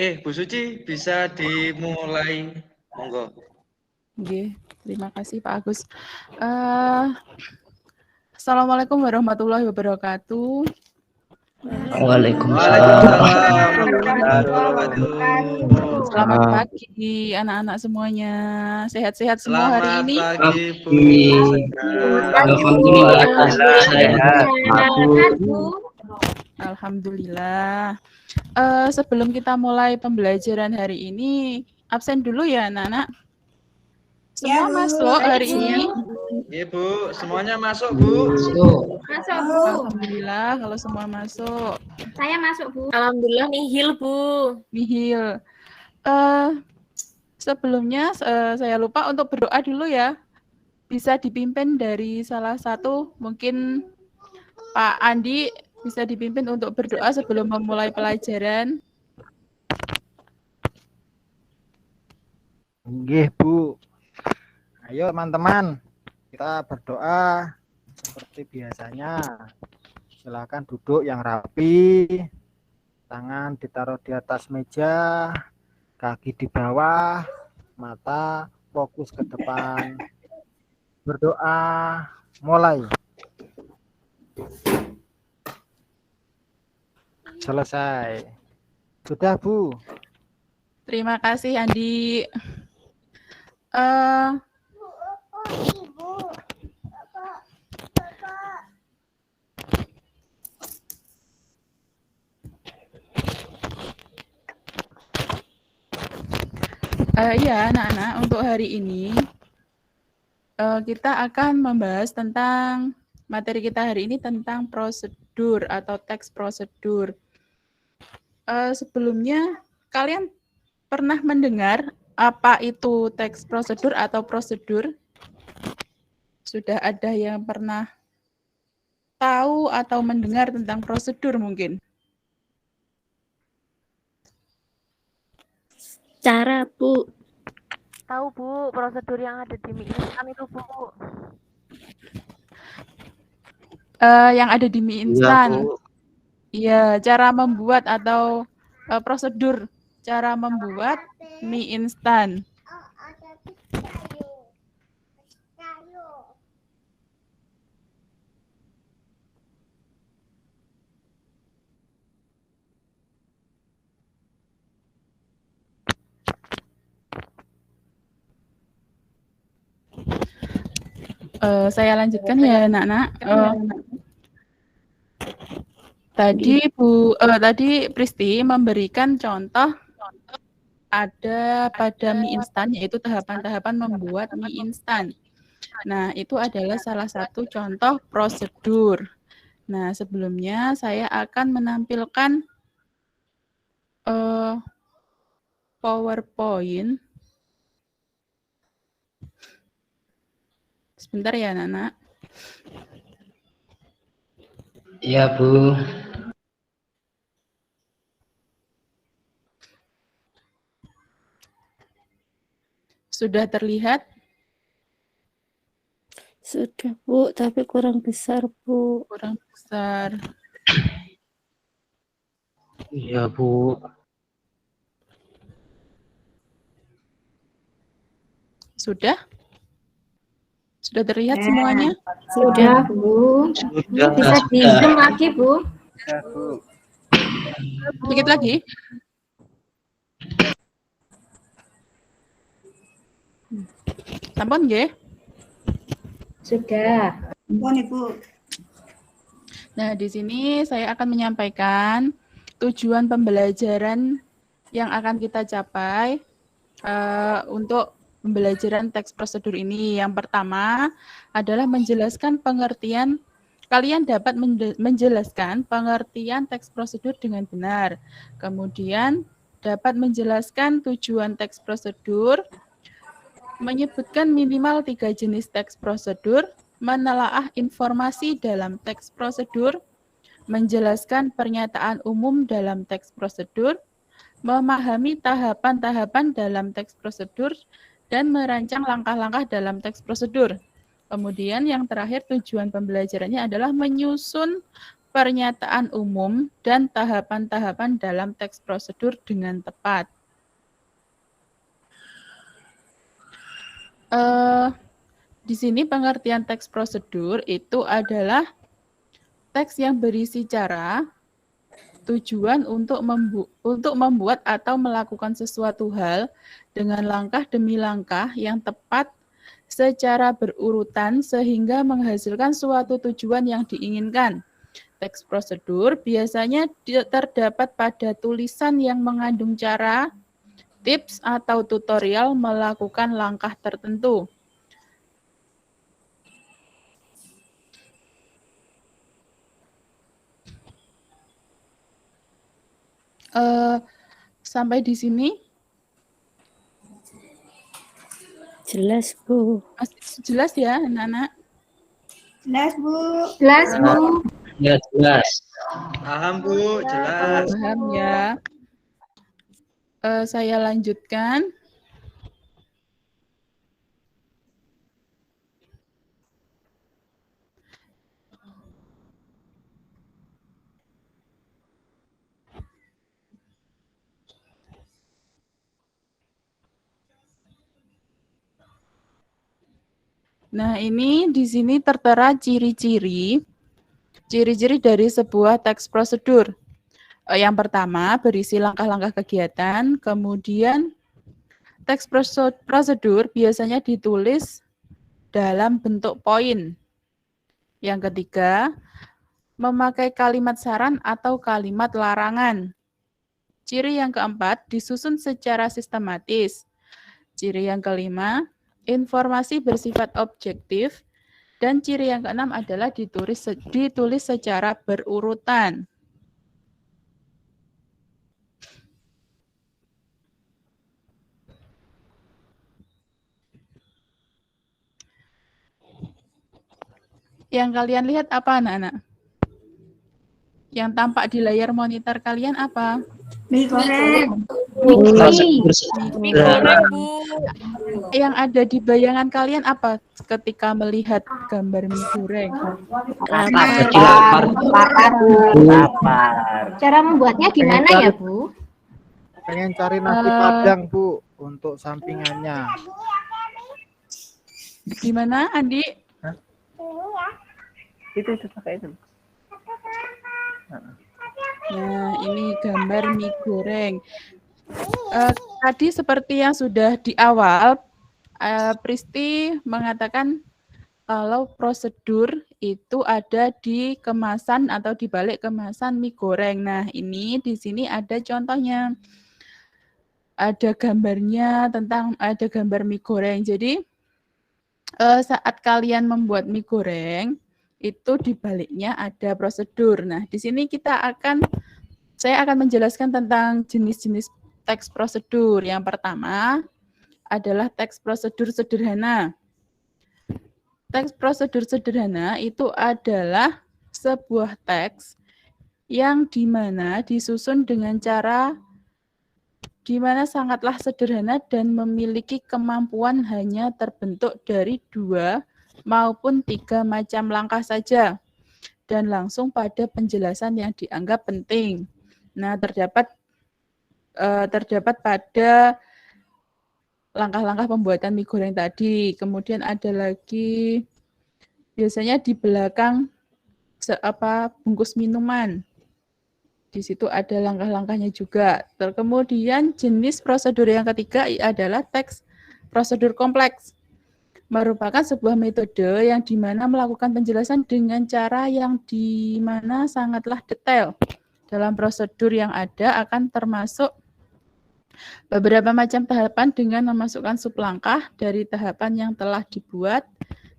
Bu Suci bisa dimulai, monggo. Oke, terima kasih Pak Agus. Assalamualaikum warahmatullahi wabarakatuh. Waalaikumsalam. Selamat pagi anak-anak semuanya. Sehat-sehat semua hari ini. Selamat pagi Bu. Alhamdulillah sehat. Alhamdulillah. Sebelum kita mulai pembelajaran hari ini, absen dulu ya anak-anak. Semua masuk hari ini. Iya Bu, semuanya masuk Bu. Masuk Bu. Alhamdulillah kalau semua masuk. Saya masuk Bu. Alhamdulillah nihil Bu. Nihil. Sebelumnya saya lupa untuk berdoa dulu ya. Bisa dipimpin dari salah satu, mungkin Pak Andi bisa dipimpin untuk berdoa sebelum memulai pelajaran. Nggih, Bu. Ayo teman-teman, kita berdoa seperti biasanya. Silakan duduk yang rapi, tangan ditaruh di atas meja, kaki di bawah, mata fokus ke depan. Berdoa, mulai. Selesai. Sudah, Bu. Terima kasih Andi. Ya anak-anak, untuk hari ini kita akan membahas tentang materi kita hari ini tentang prosedur atau teks prosedur. Sebelumnya kalian pernah mendengar apa itu teks prosedur atau prosedur? Sudah ada yang pernah tahu atau mendengar tentang prosedur mungkin? Cara Bu. Tahu Bu, prosedur yang ada di mie instan itu Bu. Yang ada di mie instan. Iya, cara membuat atau prosedur cara membuat mie instan. Saya lanjutkan ya anak-anak. Tadi Pristi memberikan contoh ada pada mie instan, yaitu tahapan-tahapan membuat mie instan. Nah, itu adalah salah satu contoh prosedur. Nah, sebelumnya saya akan menampilkan PowerPoint. Sebentar ya, anak-anak. Iya, Bu. Sudah terlihat? Sudah Bu, tapi kurang besar Bu. Kurang besar. Iya, Bu. Sudah? Sudah terlihat semuanya? Sudah Bu. Sudah. Bisa di-zoom lagi Bu. Sedikit lagi. Sampun nggih? Sudah. Ibu. Nah, di sini saya akan menyampaikan tujuan pembelajaran yang akan kita capai untuk pembelajaran teks prosedur ini. Yang pertama adalah menjelaskan pengertian, kalian dapat menjelaskan pengertian teks prosedur dengan benar. Kemudian dapat menjelaskan tujuan teks prosedur, menyebutkan minimal 3 jenis teks prosedur, menelaah informasi dalam teks prosedur, menjelaskan pernyataan umum dalam teks prosedur, memahami tahapan-tahapan dalam teks prosedur, dan merancang langkah-langkah dalam teks prosedur. Kemudian yang terakhir tujuan pembelajarannya adalah menyusun pernyataan umum dan tahapan-tahapan dalam teks prosedur dengan tepat. Di sini pengertian teks prosedur itu adalah teks yang berisi cara, tujuan untuk membuat atau melakukan sesuatu hal dengan langkah demi langkah yang tepat secara berurutan sehingga menghasilkan suatu tujuan yang diinginkan. Teks prosedur biasanya terdapat pada tulisan yang mengandung cara, tips, atau tutorial melakukan langkah tertentu. Sampai di sini Jelas, Bu. jelas ya, anak-anak? Jelas, Bu. Jelas, Bu. Ya jelas. Paham, Bu, jelas. Paham ya. Saya lanjutkan. Nah, ini di sini tertera ciri-ciri dari sebuah teks prosedur. Yang pertama, berisi langkah-langkah kegiatan, kemudian teks prosedur biasanya ditulis dalam bentuk poin. Yang ketiga, memakai kalimat saran atau kalimat larangan. Ciri yang keempat, disusun secara sistematis. Ciri yang kelima, informasi bersifat objektif. Dan ciri yang keenam adalah ditulis secara berurutan. Yang kalian lihat apa, anak-anak? Yang tampak di layar monitor kalian apa? Mie goreng. Mie goreng, Bu. Yang ada di bayangan kalian apa ketika melihat gambar mie goreng? Lapar. Cara membuatnya gimana ya, Bu? Pengen cari nasi padang, Bu, untuk sampingannya. Gimana, Andi? Itu pakai itu. Nah, ini gambar mie goreng. Tadi seperti yang sudah di awal, Pristi mengatakan kalau prosedur itu ada di kemasan atau di balik kemasan mie goreng. Nah, ini di sini ada contohnya. Ada gambarnya ada gambar mie goreng. Jadi, saat kalian membuat mie goreng, itu di baliknya ada prosedur. Nah, di sini saya akan menjelaskan tentang jenis-jenis teks prosedur. Yang pertama adalah teks prosedur sederhana. Teks prosedur sederhana itu adalah sebuah teks yang dimana disusun dengan cara dimana sangatlah sederhana dan memiliki kemampuan hanya terbentuk dari 2 maupun 3 macam langkah saja dan langsung pada penjelasan yang dianggap penting. Nah, terdapat pada langkah-langkah pembuatan mie goreng tadi. Kemudian ada lagi biasanya di belakang bungkus minuman. Di situ ada langkah-langkahnya juga. Kemudian jenis prosedur yang ketiga adalah teks prosedur kompleks. Merupakan sebuah metode yang dimana melakukan penjelasan dengan cara yang dimana sangatlah detail. Dalam prosedur yang ada akan termasuk beberapa macam tahapan dengan memasukkan sublangkah dari tahapan yang telah dibuat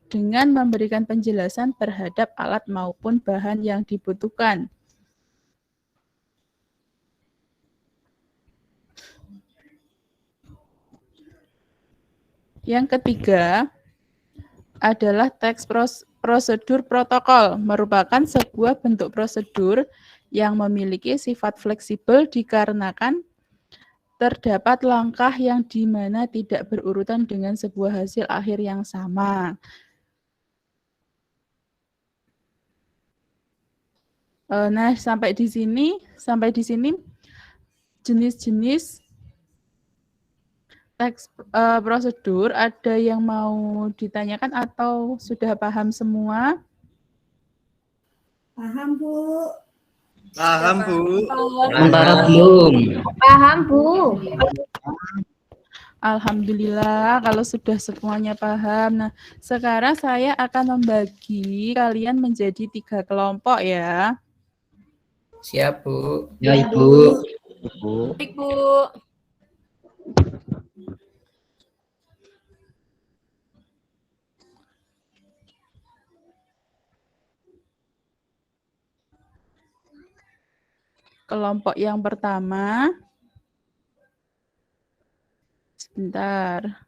dengan memberikan penjelasan terhadap alat maupun bahan yang dibutuhkan. Yang ketiga adalah teks prosedur protokol, merupakan sebuah bentuk prosedur yang memiliki sifat fleksibel dikarenakan terdapat langkah yang dimana tidak berurutan dengan sebuah hasil akhir yang sama. Nah, sampai di sini jenis-jenis teks prosedur ada yang mau ditanyakan atau sudah paham semua? Paham, Bu. Paham, Bu. Sementara belum. Paham, Bu. Alhamdulillah kalau sudah semuanya paham. Nah, sekarang saya akan membagi kalian menjadi 3 kelompok ya. Siap, Bu. Ya, Ibu. Baik, Bu. Kelompok yang pertama, sebentar.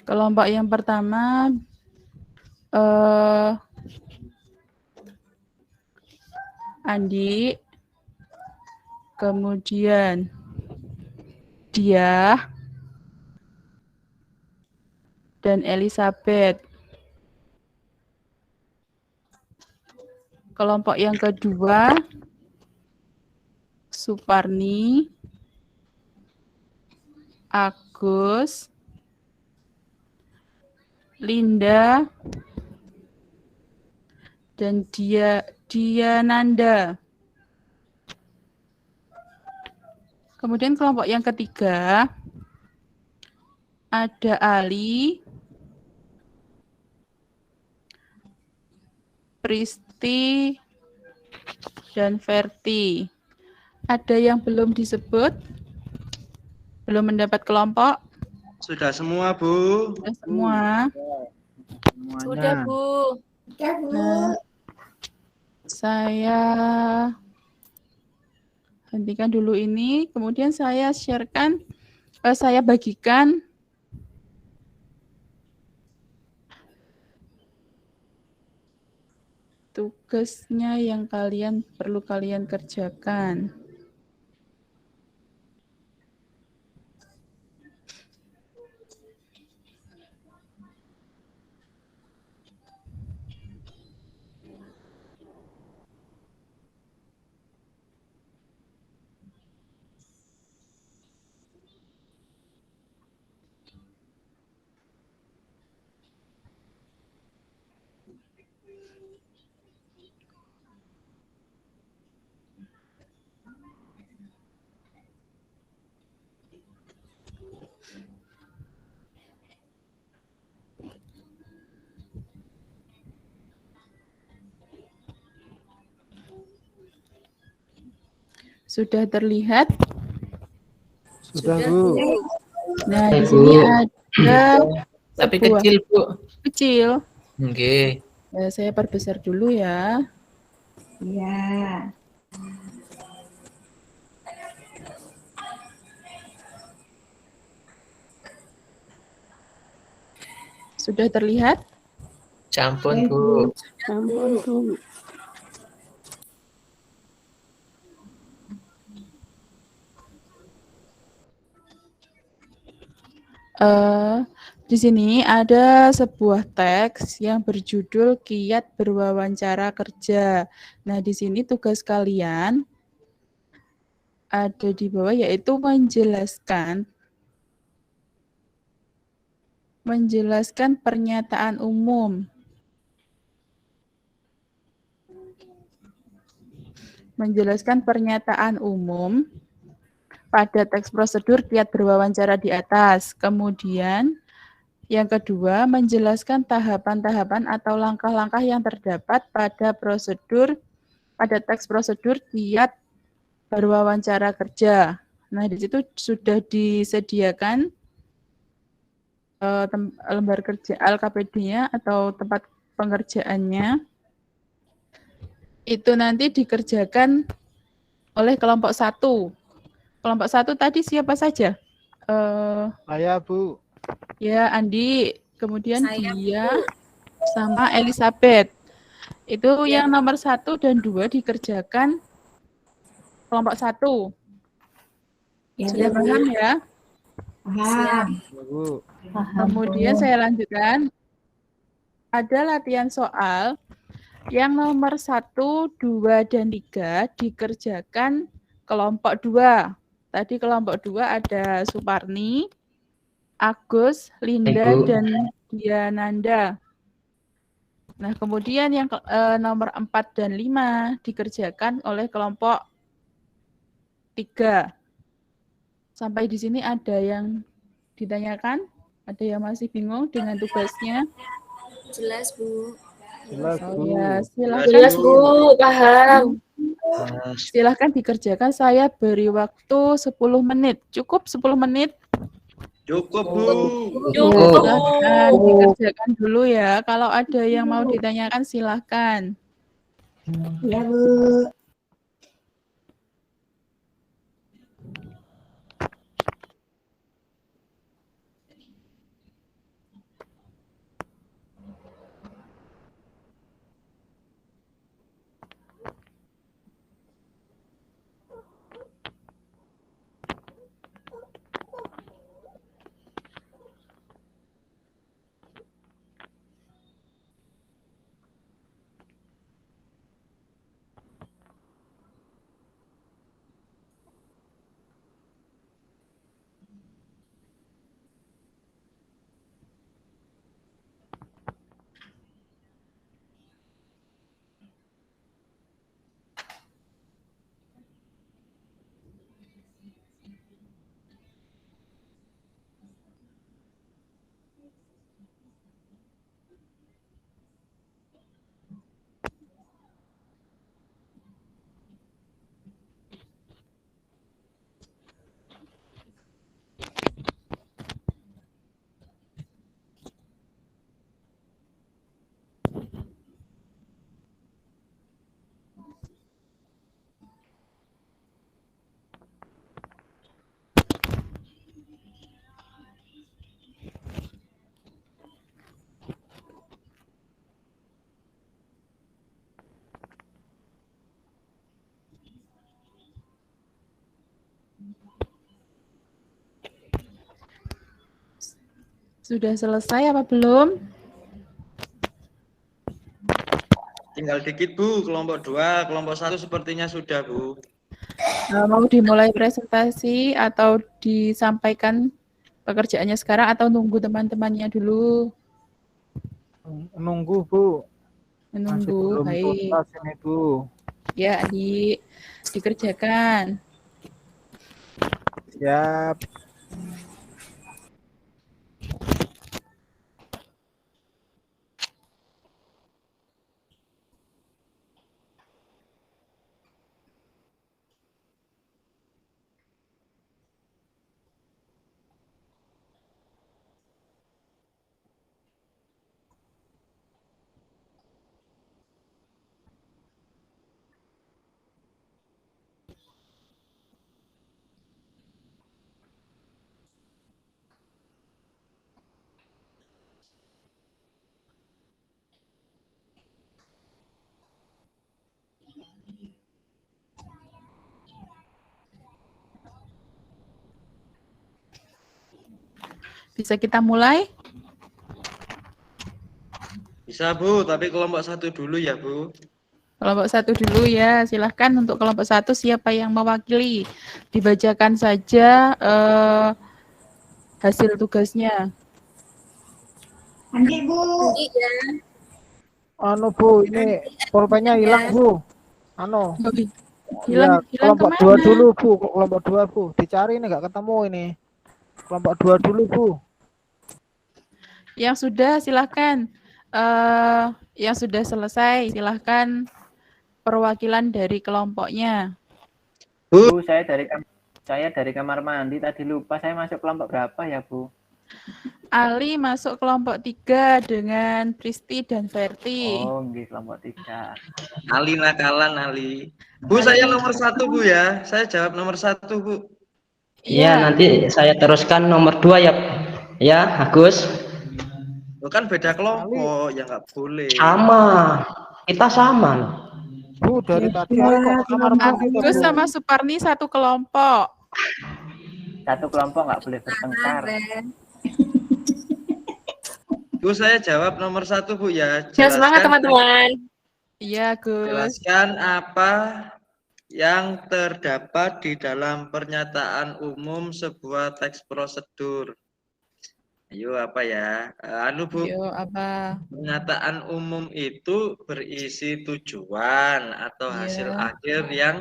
Kelompok yang pertama Andi, kemudian Diah, dan Elizabeth. Kelompok yang kedua, Suparni, Agus, Linda, dan Diananda. Kemudian kelompok yang ketiga, ada Ali, Pristi, dan Verti. Ada yang belum disebut? Belum mendapat kelompok? Sudah semua, Bu. Sudah semua. Semuanya. Sudah, Bu. Sudah, Bu. Nah, saya hentikan dulu ini, kemudian saya sharekan, saya bagikan tugasnya yang perlu kalian kerjakan. Sudah terlihat? Sudah, Bu. Nah, di Bu. sini ada Tapi sebuah- kecil, Bu. kecil. Oke. Saya perbesar dulu ya. Iya. Sudah terlihat? Campur, Bu. Campur, Bu. Di sini ada sebuah teks yang berjudul Kiat Berwawancara Kerja. Nah, di sini tugas kalian ada di bawah, yaitu menjelaskan pernyataan umum. Menjelaskan pernyataan umum pada teks prosedur kiat berwawancara di atas. Kemudian yang kedua, menjelaskan tahapan-tahapan atau langkah-langkah yang terdapat pada teks prosedur kiat berwawancara kerja. Nah, di situ sudah disediakan lembar kerja LKPD-nya atau tempat pengerjaannya. Itu nanti dikerjakan oleh kelompok 1. Kelompok 1 tadi siapa saja? Saya, Bu. Ya, Andi, kemudian dia sama Elizabeth. Itu yang nomor 1 dan 2 dikerjakan kelompok 1. Ya, Sudah Bu. paham ya? Paham. Ya, Bu. Kemudian saya lanjutkan. Ada latihan soal yang nomor 1, 2, dan 3 dikerjakan kelompok 2. Tadi kelompok 2 ada Suparni, Agus, Linda, Ibu. dan Diananda. Nah, kemudian yang nomor 4 dan 5 dikerjakan oleh kelompok 3. Sampai di sini ada yang ditanyakan? Ada yang masih bingung dengan tugasnya? Jelas, Bu. Jelas, Oh Bu. ya, silakan. Jelas, Bu. Paham. Silahkan dikerjakan, saya beri waktu 10 menit. Cukup 10 menit? Cukup, Bu. Cukup. Silahkan dikerjakan dulu ya. Kalau ada yang mau ditanyakan, silahkan. Ya, Bu. Sudah selesai apa belum? Tinggal dikit, Bu. Kelompok 2, kelompok 1 sepertinya sudah, Bu. Mau dimulai presentasi atau disampaikan pekerjaannya sekarang atau nunggu teman-temannya dulu? Menunggu, Bu. Masih Menunggu, belum baik. tuntas ini, Bu. Ya, dikerjakan. Siap. Bisa kita mulai? Bisa, Bu, tapi kelompok 1 dulu ya, Bu. Kelompok 1 dulu ya, silahkan untuk kelompok 1 siapa yang mewakili. Dibacakan saja hasil tugasnya. Andi, Bu. Anu, Bu, ini pulpennya hilang, Bu. Anu. Hilang kelompok kemana? 2 dulu, Bu. Kelompok 2, Bu. Dicari ini nggak ketemu ini. Kelompok 2 dulu, Bu. Yang sudah silahkan. Yang sudah selesai silahkan perwakilan dari kelompoknya. Bu, saya dari kamar mandi tadi lupa saya masuk kelompok berapa ya, Bu? Ali masuk kelompok 3 dengan Pristi dan Verti. Oh, nggih, kelompok 3. Ali nakalan, Ali. Bu, saya nomor 1, Bu ya. Saya jawab nomor 1, Bu. Iya, nanti saya teruskan nomor 2 ya. Ya, Agus. Kan beda kelompok, ya nggak boleh. Sama. Kita sama loh. Bu, dari tadi Ali kok ke kamar mandi tuh, Agus Bu. sama Suparni satu kelompok. Satu kelompok nggak boleh bertengkar. Bu, saya jawab nomor 1, Bu ya. Ya, semangat teman-teman. Iya, Gus. Jelaskan apa yang terdapat di dalam pernyataan umum sebuah teks prosedur. Ayo apa ya? Bu. Yo, apa? Pernyataan umum itu berisi tujuan atau hasil Iya. akhir yang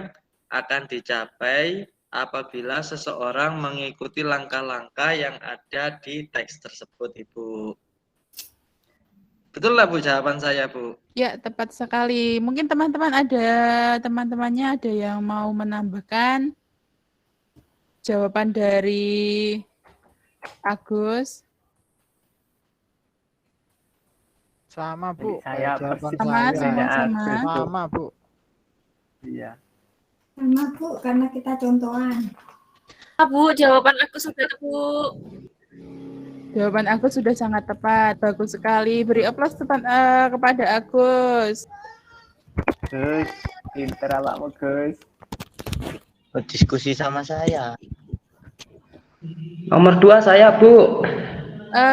akan dicapai apabila seseorang mengikuti langkah-langkah yang ada di teks tersebut, Ibu. Betul lah, Bu, jawaban saya, Bu. Ya, tepat sekali. Mungkin teman-temannya ada yang mau menambahkan jawaban dari Agus. Sama, Bu. Saya Jawaban persis saya. Sama. Sama, Bu. Iya. Sama Bu, karena kita contohan. Bu, jawaban aku sudah Bu. Jawaban Agus sudah sangat tepat. Bagus sekali. Beri aplaus kepada Agus. Gus, pinter awakmu, Gus. Berdiskusi sama saya. Nomor 2 saya, Bu.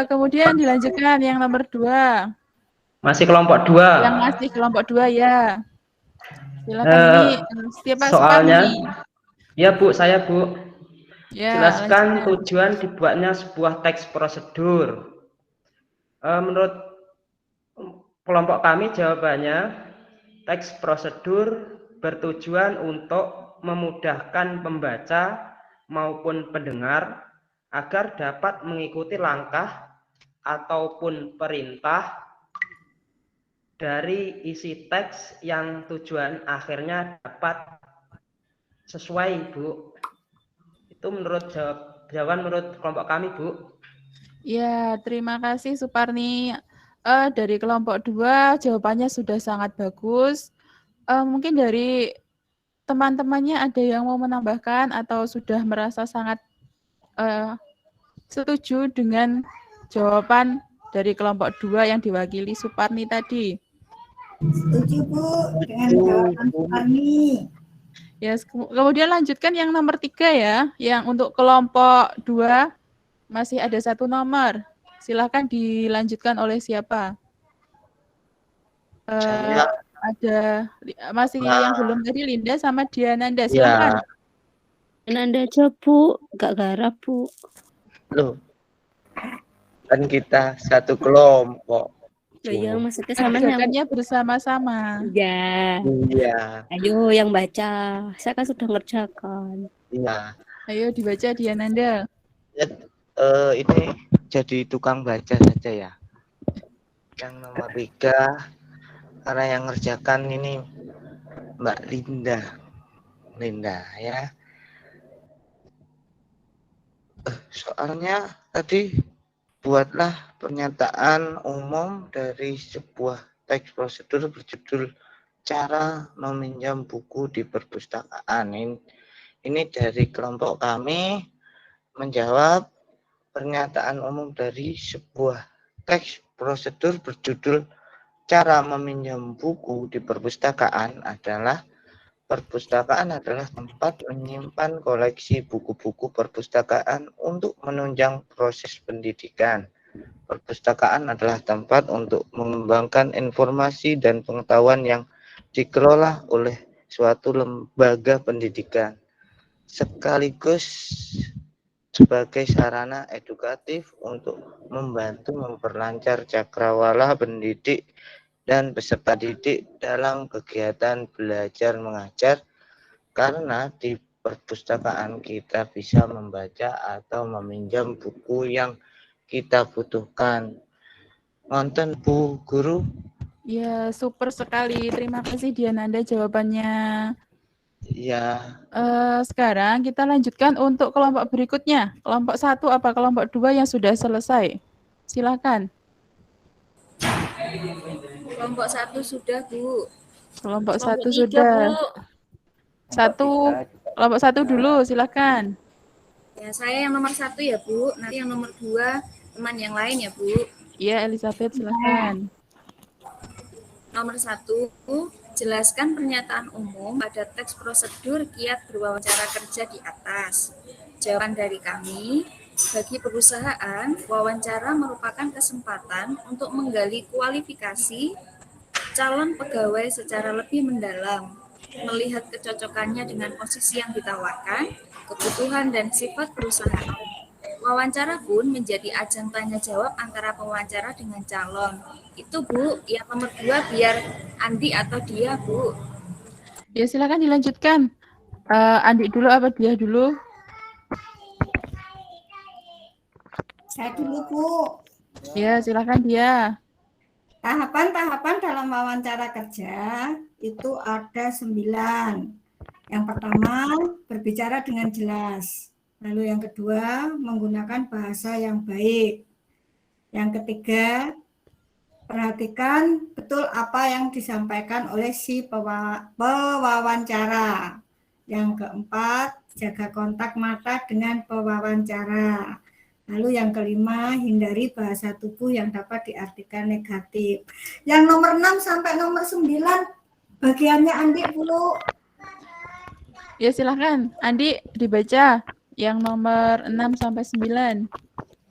Kemudian dilanjutkan yang nomor 2. Masih kelompok 2. Yang masih kelompok 2 ya. Silakan ini siapa soalnya. Suparni? Ya, Bu, saya, Bu. Ya, Jelaskan lanjutkan. tujuan dibuatnya sebuah teks prosedur. Menurut kelompok kami jawabannya, teks prosedur bertujuan untuk memudahkan pembaca maupun pendengar agar dapat mengikuti langkah ataupun perintah dari isi teks yang tujuan akhirnya dapat sesuai, Bu. Itu menurut jawaban menurut kelompok kami, Bu. Ya, terima kasih Suparni. Dari kelompok 2 jawabannya sudah sangat bagus. Mungkin dari teman-temannya ada yang mau menambahkan atau sudah merasa sangat setuju dengan jawaban dari kelompok 2 yang diwakili Suparni tadi. Setuju Bu dengan jawaban Suparni. Ya, kemudian lanjutkan yang nomor 3 ya, yang untuk kelompok 2 masih ada 1 nomor. Silakan dilanjutkan oleh siapa? Ada masih yang belum tadi Linda sama Diananda, silakan. Diananda aja Bu, nggak garap Bu. Loh, kan kita satu kelompok. Loh ya, maksudnya sama yang Kerjakannya bersama-sama. ya. Iya. Ayo yang baca, saya kan sudah ngerjakan. Iya. Ayo dibaca Diananda. Ini jadi tukang baca saja ya. Yang nomor 3 karena yang ngerjakan ini Mbak Linda ya. Soalnya tadi buatlah pernyataan umum dari sebuah teks prosedur berjudul cara meminjam buku di perpustakaan. Ini dari kelompok kami menjawab pernyataan umum dari sebuah teks prosedur berjudul cara meminjam buku di perpustakaan adalah perpustakaan adalah tempat menyimpan koleksi buku-buku perpustakaan untuk menunjang proses pendidikan. Perpustakaan adalah tempat untuk mengembangkan informasi dan pengetahuan yang dikelola oleh suatu lembaga pendidikan, sekaligus sebagai sarana edukatif untuk membantu memperlancar cakrawala pendidik dan peserta didik dalam kegiatan belajar mengajar, karena di perpustakaan kita bisa membaca atau meminjam buku yang kita butuhkan. Ngonten Bu Guru. Ya, super sekali. Terima kasih Diananda jawabannya. Ya. Sekarang kita lanjutkan untuk kelompok berikutnya. Kelompok 1 apa kelompok 2 yang sudah selesai? Silakan. Kelompok 1 sudah, Bu. Kelompok 1 3, sudah. Bu. Kelompok 1 dulu, silakan. Ya, saya yang nomor 1 ya, Bu. Nanti yang nomor 2 teman yang lain ya, Bu. Iya, Elizabeth, silakan. Nomor 1, jelaskan pernyataan umum pada teks prosedur kiat berwawancara kerja di atas. jawaban dari kami, bagi perusahaan, wawancara merupakan kesempatan untuk menggali kualifikasi calon pegawai secara lebih mendalam, melihat kecocokannya dengan posisi yang ditawarkan, kebutuhan dan sifat perusahaan. Wawancara pun menjadi ajang tanya jawab antara pewawancara dengan calon. Itu Bu, yang nomor 2 biar Andi atau dia Bu. Ya silakan dilanjutkan. Andi dulu apa dia dulu? Saya dulu Bu. Ya silakan dia. Tahapan-tahapan dalam wawancara kerja itu ada 9. Yang pertama, berbicara dengan jelas. Lalu yang kedua, menggunakan bahasa yang baik. Yang ketiga, perhatikan betul apa yang disampaikan oleh si pewawancara. Yang keempat, jaga kontak mata dengan pewawancara. Lalu yang kelima, hindari bahasa tubuh yang dapat diartikan negatif. Yang nomor 6 sampai nomor 9, bagiannya Andi dulu. Ya silakan, Andi dibaca yang nomor 6 sampai 9.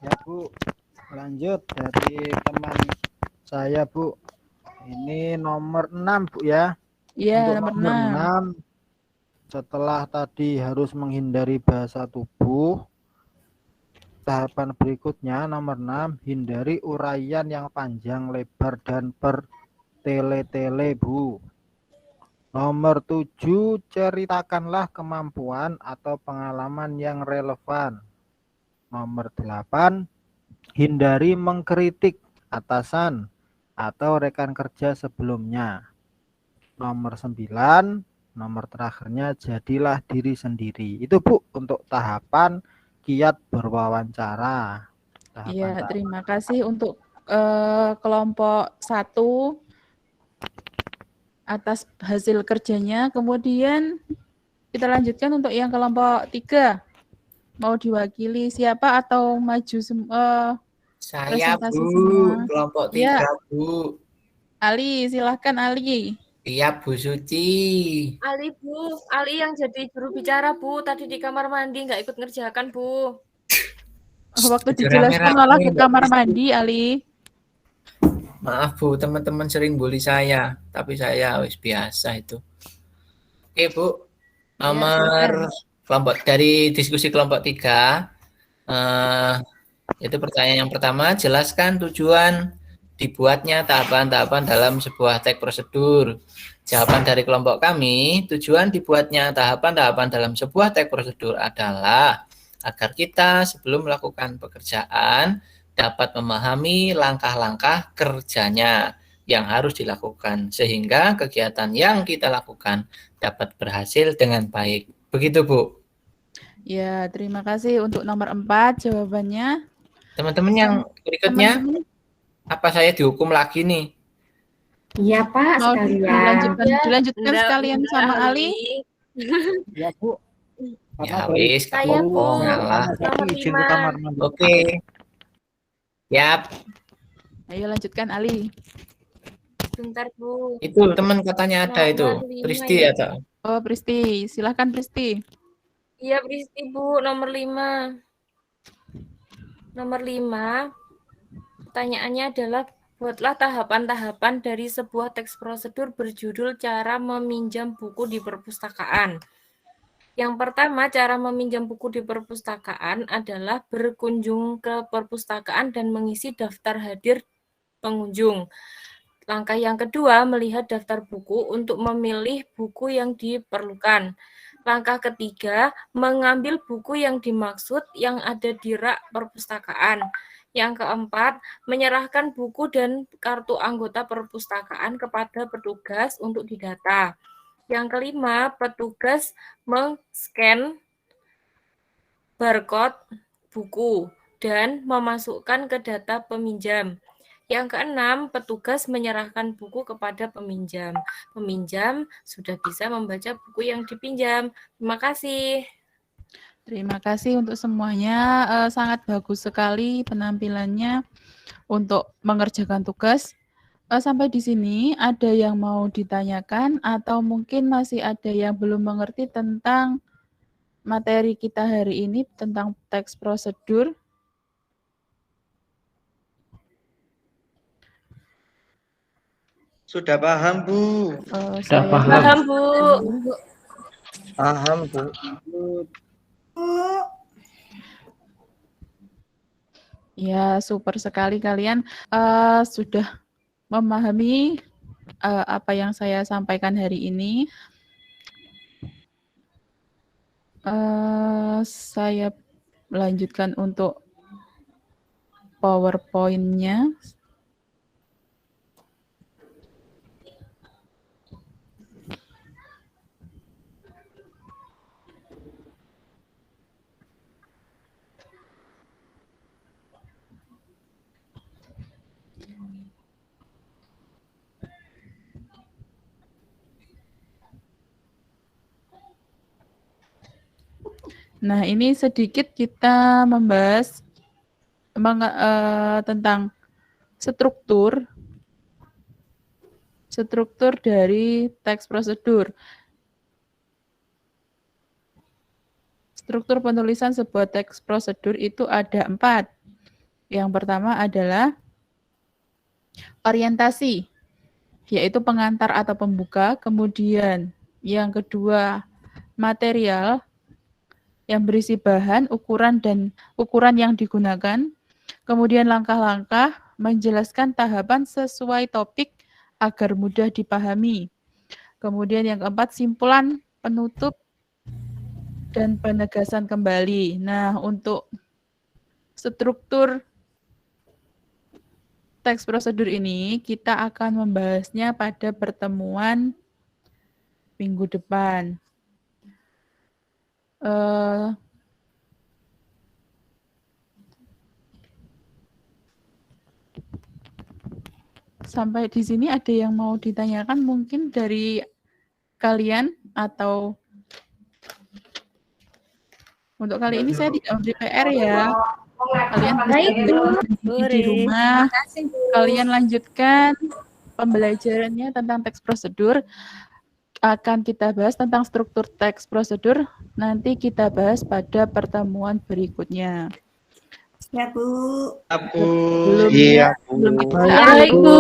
Ya Bu, lanjut dari teman saya Bu. Ini nomor 6 Bu ya. Iya, Untuk nomor 6. Setelah tadi harus menghindari bahasa tubuh, tahapan berikutnya nomor 6, hindari uraian yang panjang, lebar, dan bertele-tele Bu. Nomor 7, ceritakanlah kemampuan atau pengalaman yang relevan. Nomor 8, hindari mengkritik atasan atau rekan kerja sebelumnya. Nomor 9, nomor terakhirnya jadilah diri sendiri. Itu Bu untuk tahapan kiat berwawancara. Iya, terima kasih untuk kelompok 1 atas hasil kerjanya. Kemudian kita lanjutkan untuk yang kelompok 3. Mau diwakili siapa atau maju semua? Saya presentasi Bu, semua? kelompok 3 Ya. Bu. Ali, silahkan Ali. Iya Bu Suci. Ali Bu, Ali yang jadi juru bicara Bu, tadi di kamar mandi nggak ikut ngerjakan Bu. Waktu Jujur dijelaskan rame-rame, malah ke Mbak kamar Kristi. mandi, Ali. Maaf Bu, teman-teman sering bully saya, tapi saya wis biasa itu. Oke Bu, nomor kelompok dari diskusi kelompok 3, itu pertanyaan yang pertama, jelaskan tujuan dibuatnya tahapan-tahapan dalam sebuah teks prosedur. Jawaban dari kelompok kami, tujuan dibuatnya tahapan-tahapan dalam sebuah teks prosedur adalah agar kita sebelum melakukan pekerjaan dapat memahami langkah-langkah kerjanya yang harus dilakukan sehingga kegiatan yang kita lakukan dapat berhasil dengan baik. Begitu Bu. Ya, terima kasih untuk nomor 4 jawabannya. Teman-teman yang berikutnya, apa saya dihukum lagi nih? Iya Pak, Mau sekalian. dilanjutkan sekalian sama Ali. Ya Bu. Ya wis, Saya Bu, ngalah. nomor 5. Oke. Yap, Ayo lanjutkan Ali. Bentar Bu. itu teman katanya ada itu. Nomor 5 Pristi ya. atau? Oh, Pristi. Silahkan Pristi. Iya Pristi Bu, nomor 5. Nomor 5, pertanyaannya adalah buatlah tahapan-tahapan dari sebuah teks prosedur berjudul cara meminjam buku di perpustakaan. Yang pertama, cara meminjam buku di perpustakaan adalah berkunjung ke perpustakaan dan mengisi daftar hadir pengunjung. Langkah yang kedua, melihat daftar buku untuk memilih buku yang diperlukan. Langkah ketiga, mengambil buku yang dimaksud yang ada di rak perpustakaan. Yang keempat, menyerahkan buku dan kartu anggota perpustakaan kepada petugas untuk didata. Yang kelima, petugas men-scan barcode buku dan memasukkan ke data peminjam. Yang keenam, petugas menyerahkan buku kepada peminjam. Peminjam sudah bisa membaca buku yang dipinjam. Terima kasih. Terima kasih untuk semuanya. Sangat bagus sekali penampilannya untuk mengerjakan tugas. Sampai di sini ada yang mau ditanyakan atau mungkin masih ada yang belum mengerti tentang materi kita hari ini tentang teks prosedur. Sudah paham, Bu? Saya Paham, Bu. Paham, Bu. Ya, super sekali kalian sudah memahami apa yang saya sampaikan hari ini. Saya lanjutkan untuk PowerPoint-nya. Nah, ini sedikit kita membahas tentang struktur dari teks prosedur. Struktur penulisan sebuah teks prosedur itu ada 4. Yang pertama adalah orientasi, yaitu pengantar atau pembuka. Kemudian yang kedua material, yang berisi bahan, ukuran yang digunakan. Kemudian langkah-langkah menjelaskan tahapan sesuai topik agar mudah dipahami. Kemudian yang keempat, simpulan, penutup, dan penegasan kembali. Nah, untuk struktur teks prosedur ini kita akan membahasnya pada pertemuan minggu depan. Sampai di sini ada yang mau ditanyakan mungkin dari kalian, atau untuk kali ini saya tidak memberi PR ya. Kalian di rumah, kalian lanjutkan pembelajarannya tentang teks prosedur. Akan kita bahas tentang struktur teks prosedur, nanti kita bahas pada pertemuan berikutnya. Ya, Bu. Iya, Bu. Baik, Bu.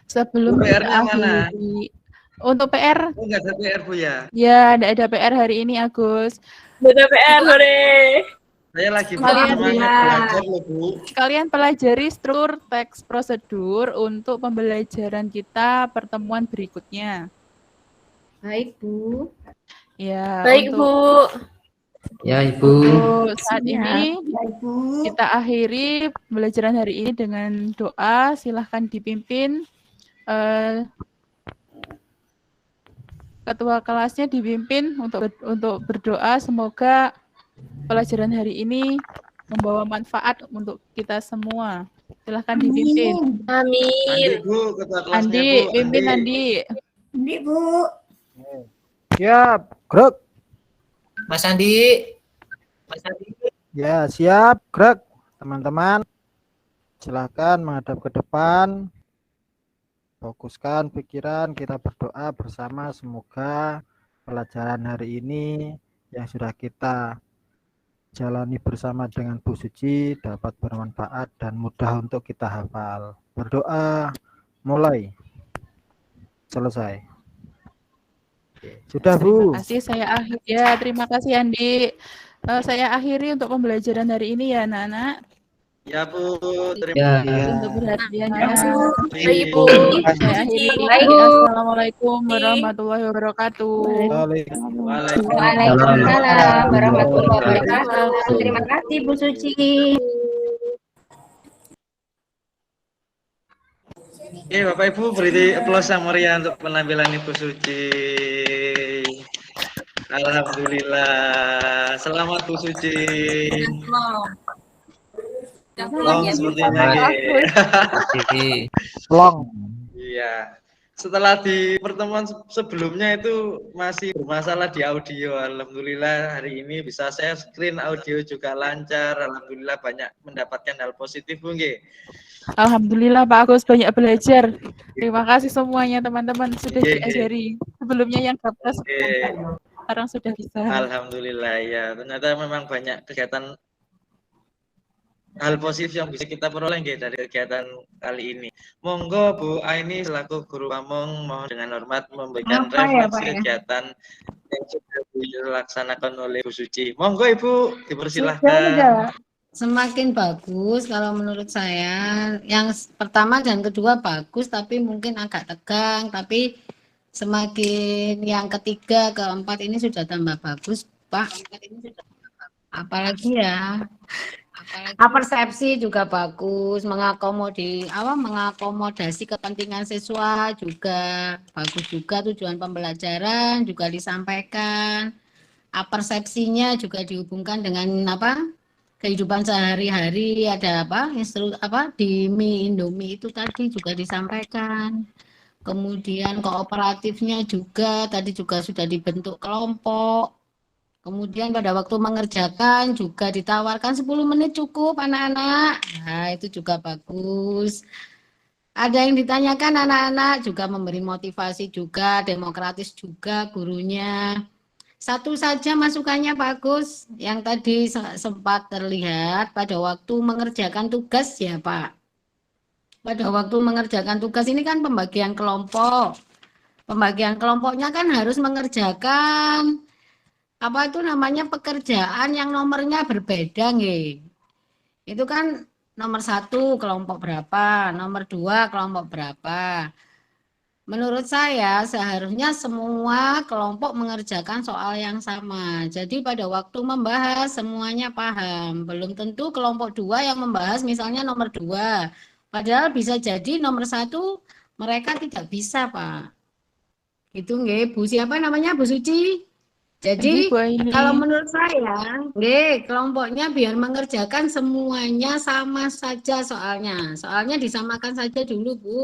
Sebelum kita akhiri, untuk PR? Enggak ada PR, Bu ya? Ya, tidak ada PR hari ini, Agus. Tidak ada PR, hore. Saya lagi belajar loh, Bu. Kalian pelajari struktur teks prosedur untuk pembelajaran kita pertemuan berikutnya. Baik, Bu. Ya, Baik, Bu. Ya, Ibu. Saat ini kita akhiri pembelajaran hari ini dengan doa. Silahkan dipimpin. Ketua kelasnya dipimpin untuk berdoa. Semoga pelajaran hari ini membawa manfaat untuk kita semua. Silahkan dipimpin. Amin. Andi, Bu, ketua kelasnya, Andi, Bu. pimpin Andi. Andi, Bu. Siap, gerak. Mas Andi. Ya, siap, gerak. Teman-teman, silakan menghadap ke depan. Fokuskan pikiran, kita berdoa bersama. Semoga pelajaran hari ini yang sudah kita jalani bersama dengan Bu Suci dapat bermanfaat dan mudah untuk kita hafal. Berdoa, mulai, selesai. Sudah, Bu. Terima kasih, saya akhiri. Ya, terima kasih Andi. Saya akhiri untuk pembelajaran hari ini ya, anak-anak. Ya, Bu. Terima kasih. Untuk perhatiannya. Baik, Bu. Saya akhiri. Baik, Bu. Assalamualaikum warahmatullahi wabarakatuh. Waalaikumsalam warahmatullahi wabarakatuh. Terima kasih, Bu Suci. Oke, Bapak Ibu, beri aplaus yang meriah untuk penampilan Ibu Suci. Alhamdulillah. Selamat Bu Suci. Long sepertinya. Long. Iya. Setelah di pertemuan sebelumnya itu masih bermasalah di audio. Alhamdulillah hari ini bisa saya screen audio juga lancar. Alhamdulillah banyak mendapatkan hal positif, Bu nggih. Alhamdulillah Pak Agus banyak belajar. Terima kasih semuanya teman-teman sudah diajari. Sebelumnya yang gapres. sekarang sudah bisa. Alhamdulillah ya. Ternyata memang banyak kegiatan hal positif yang bisa kita peroleh dari kegiatan kali ini. Monggo Bu Aini selaku guru pamong mohon dengan hormat memberikan Apa ya, refleksi Pak, ya? kegiatan yang sudah dilaksanakan oleh Bu Suci. Monggo Ibu, dipersilahkan. Sudah. Semakin bagus kalau menurut saya. Yang pertama dan kedua bagus, tapi mungkin agak tegang. Tapi semakin yang ketiga, keempat ini sudah tambah bagus, Pak. Apalagi ya, persepsi juga bagus, mengakomodasi kepentingan siswa juga bagus juga, tujuan pembelajaran juga disampaikan. Persepsinya juga dihubungkan dengan kehidupan sehari-hari, ada di mie Indomie itu tadi juga disampaikan. Kemudian kooperatifnya juga tadi juga sudah dibentuk kelompok. Kemudian pada waktu mengerjakan juga ditawarkan 10 menit cukup anak-anak. Nah, itu juga bagus. Ada yang ditanyakan anak-anak juga memberi motivasi juga, demokratis juga gurunya. Satu saja masukannya bagus, yang tadi sempat terlihat pada waktu mengerjakan tugas ya Pak. Pada waktu mengerjakan tugas ini kan pembagian kelompok. Pembagian kelompoknya kan harus mengerjakan pekerjaan yang nomornya berbeda nggih. Itu kan nomor 1 kelompok berapa, nomor 2 kelompok berapa. Menurut saya seharusnya semua kelompok mengerjakan soal yang sama. Jadi pada waktu membahas semuanya paham. Belum tentu kelompok 2 yang membahas misalnya nomor 2. Padahal bisa jadi nomor 1 mereka tidak bisa, Pak. Itu nggih, Bu siapa namanya? Bu Suci. Jadi kalau menurut saya, kelompoknya biar mengerjakan semuanya sama saja soalnya. Soalnya disamakan saja dulu, Bu.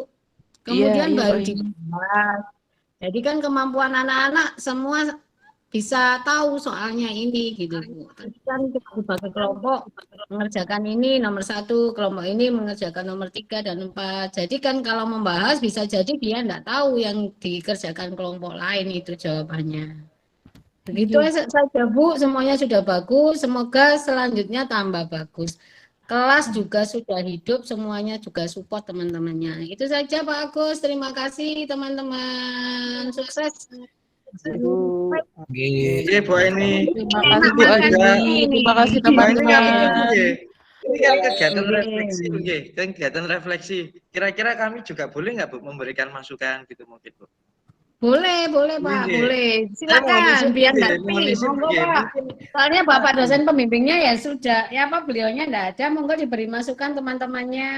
Kemudian baru dibahas. Jadi kan kemampuan anak-anak semua bisa tahu soalnya ini gitu Bu. Tadi kan kita dibagi kelompok mengerjakan ini nomor 1, kelompok ini mengerjakan nomor 3 dan 4. Jadi kan kalau membahas bisa jadi dia enggak tahu yang dikerjakan kelompok lain itu jawabannya. Begitu saja Bu, semuanya sudah bagus. Semoga selanjutnya tambah bagus. Kelas juga sudah hidup, semuanya juga support teman-temannya. Itu saja Pak Agus, terima kasih teman-teman. Sukses. Bu. Iya Bu Aini. Terima kasih Bu Aini. Terima kasih teman-teman. Ini kan kegiatan refleksi, kegiatan refleksi. Kira-kira kami juga boleh nggak Bu memberikan masukan gitu mungkin Bu? Boleh Pak, boleh. Silakan, biar ngerti. Monggo Pak. Soalnya Bapak dosen pembimbingnya ya sudah, beliaunya enggak ada, monggo diberi masukan teman-temannya.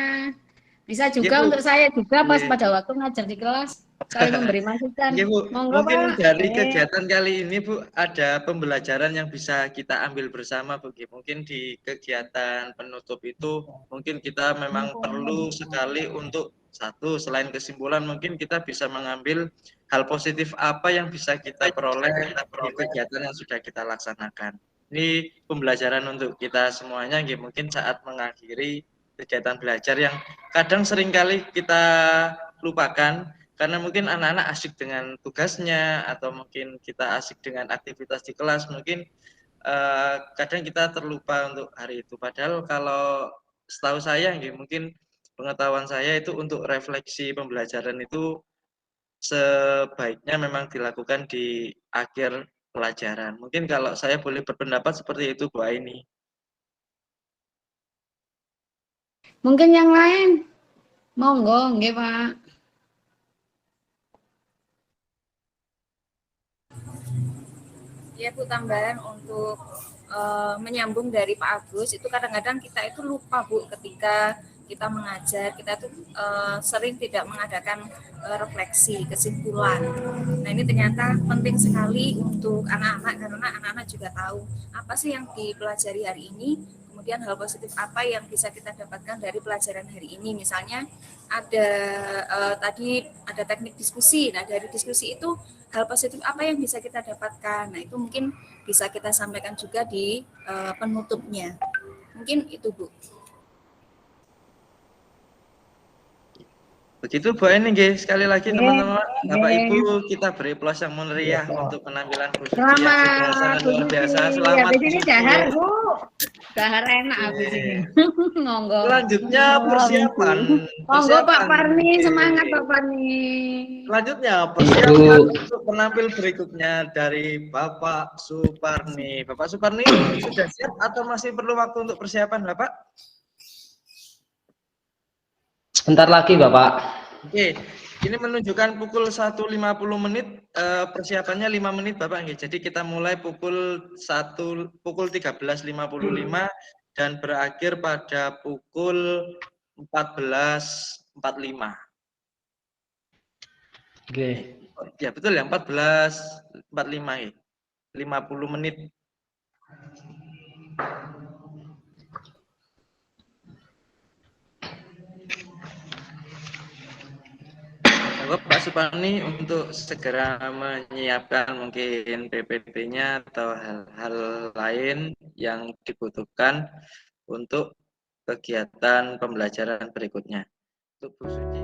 Bisa juga untuk saya juga pas pada waktu ngajar di kelas, saling memberi masukan. Monggo Mungkin Pak. dari kegiatan kali ini Bu, ada pembelajaran yang bisa kita ambil bersama Bu. Mungkin di kegiatan penutup itu, mungkin kita memang perlu sekali untuk satu, selain kesimpulan mungkin kita bisa mengambil hal positif apa yang bisa kita peroleh di kegiatan yang sudah kita laksanakan. Ini pembelajaran untuk kita semuanya, mungkin saat mengakhiri kegiatan belajar yang kadang seringkali kita lupakan karena mungkin anak-anak asik dengan tugasnya atau mungkin kita asik dengan aktivitas di kelas, mungkin kadang kita terlupa untuk hari itu. Padahal kalau setahu saya, mungkin pengetahuan saya itu untuk refleksi pembelajaran itu sebaiknya memang dilakukan di akhir pelajaran. Mungkin kalau saya boleh berpendapat seperti itu Bu Aini. Mungkin yang lain, monggo, nggih Pak. Ya Bu, tambahan untuk menyambung dari Pak Agus, itu kadang-kadang kita itu lupa Bu ketika kita mengajar, kita tuh sering tidak mengadakan refleksi, kesimpulan. Nah ini ternyata penting sekali untuk anak-anak, karena anak-anak juga tahu apa sih yang dipelajari hari ini, kemudian hal positif apa yang bisa kita dapatkan dari pelajaran hari ini. Misalnya ada tadi ada teknik diskusi, nah dari diskusi itu hal positif apa yang bisa kita dapatkan. Nah itu mungkin bisa kita sampaikan juga di penutupnya. Mungkin itu Bu. Begitu Bu Eni nggih. Sekali lagi Nggih, teman-teman, Bapak nggih. Ibu, kita beri aplaus yang meriah untuk penampilan Bu Suci yang sudah Selamat sangat Bu luar Suci. biasa. Selamat Habis Bu ini Suci. dahar Bu. Dahar enak habis ini. Monggo. Selanjutnya persiapan. Monggo Pak Persiapan. Parni, Oke. semangat Pak Parni. Selanjutnya persiapan untuk penampil berikutnya dari Bapak Suparni. Bapak Suparni sudah siap atau masih perlu waktu untuk persiapan Bapak? Sebentar lagi Bapak. Oke, ini menunjukkan pukul 1.50 menit, persiapannya 5 menit Bapak. Jadi kita mulai pukul 13.55 dan berakhir pada pukul 14.45. Oke. Ya betul ya, 14.45 ya. 50 menit. Pak Suparni untuk segera menyiapkan mungkin PPT-nya atau hal-hal lain yang dibutuhkan untuk kegiatan pembelajaran berikutnya. Untuk Bu Suci.